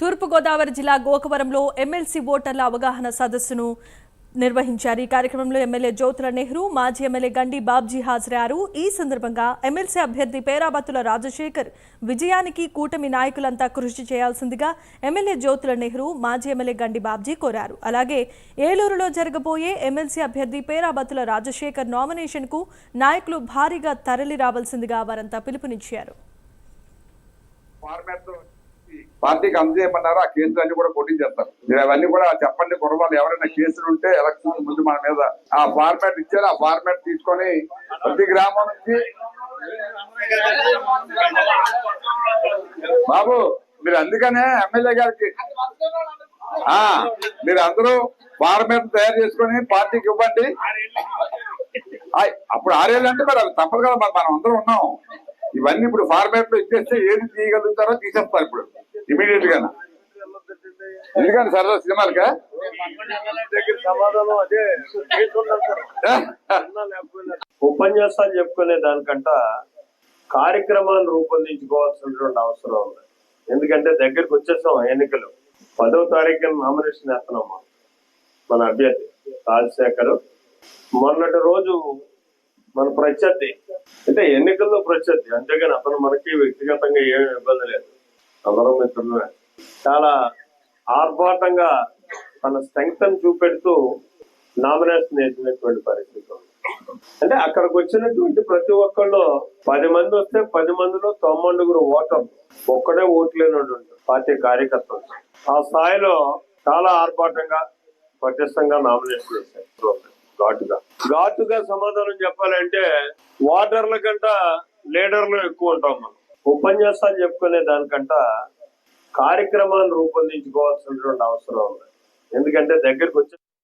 తూర్పుగోదావరి జిల్లా గోకవరంలో ఎమ్మెల్సీ ఓటర్ల అవగాహన సదస్సును నిర్వహించారు. ఈ కార్యక్రమంలో ఎమ్మెల్యే జ్యోతుల నెహ్రూ, మాజీ ఎమ్మెల్యే గండి బాబ్జీ హాజరయ్యారు. ఈ సందర్భంగా ఎమ్మెల్సీ అభ్యర్థి పేరాబత్తుల రాజశేఖర్ విజయానికి కూటమి నాయకులంతా కృషి చేయాల్సిందిగా ఎమ్మెల్యే జ్యోతుల నెహ్రూ, మాజీ ఎమ్మెల్యే గండి బాబ్జీ కోరారు. అలాగే ఏలూరులో జరగబోయే ఎమ్మెల్సీ అభ్యర్థి పేరాబత్తుల రాజశేఖర్ నామినేషన్కు నాయకులు భారీగా తరలి రావాల్సిందిగా వారంతా పిలుపునిచ్చారు. పార్టీకి అందజేయమన్నారు. ఆ కేసులన్నీ కూడా పోటీ చేస్తారు. మీరు అవన్నీ కూడా చెప్పండి. కుర్రవాళ్ళు ఎవరైనా కేసులు ఉంటే ఎలక్షన్ ముందు మన మీద ఆ ఫార్మాట్ ఇచ్చారు. ఆ ఫార్మాట్ తీసుకొని ప్రతి గ్రామం నుంచి బాబు మీరు అందుకనే ఎమ్మెల్యే గారికి మీరు అందరూ ఫార్మాట్ తయారు చేసుకొని పార్టీకి ఇవ్వండి. అప్పుడు 6 ఏళ్ళు అంటే మరి అవి తప్పదు కదా. మనం అందరూ ఉన్నాం. ఇవన్నీ ఇప్పుడు ఫార్మాట్ లో ఇచ్చేస్తే ఏది తీయగలుగుతారో తీసేస్తారు ఇప్పుడు ఇమీడియట్ గా. ఎందుకంటే సరదా సినిమాలకా సమాధానం అదే ఉపన్యాసాలు చెప్పుకునే దానికంట కార్యక్రమాన్ని రూపొందించుకోవాల్సినటువంటి అవసరం ఉంది. ఎందుకంటే దగ్గరికి వచ్చేసాం ఎన్నికలు. 10వ తారీఖున నామినేషన్ వేస్తున్నాం మన అభ్యర్థి రాజశేఖర్. మొన్నటి రోజు మన ప్రత్యర్థి అంటే ఎన్నికల్లో ప్రత్యర్థి, అంతేగాని అతను మనకి వ్యక్తిగతంగా ఏమి ఇబ్బంది లేదు. అందరం మిత్రులమే. చాలా ఆర్భాటంగా తన స్ట్రెంగ్త్ చూపెడుతూ నామినేషన్ వేసినటువంటి పరిస్థితి. అంటే అక్కడికి వచ్చినటువంటి ప్రతి ఒక్కళ్ళు 10 మంది వస్తే 10 మందిలో 90 ఓటర్లు, ఒక్కడే ఓట్లేనటువంటి పార్టీ కార్యకర్తలు. ఆ స్థాయిలో చాలా ఆర్భాటంగా పటిష్టంగా నామినేషన్ వేశారు. ఘాటుగా సమాధానం చెప్పాలంటే ఓటర్ల కంట లీడర్లు ఎక్కువ ఉంటాం మనం. ఉపన్యాసాలు చెప్పుకునే దానికంట కార్యక్రమాన్ని రూపొందించుకోవాల్సినటువంటి అవసరం ఉంది. ఎందుకంటే దగ్గరికి వచ్చే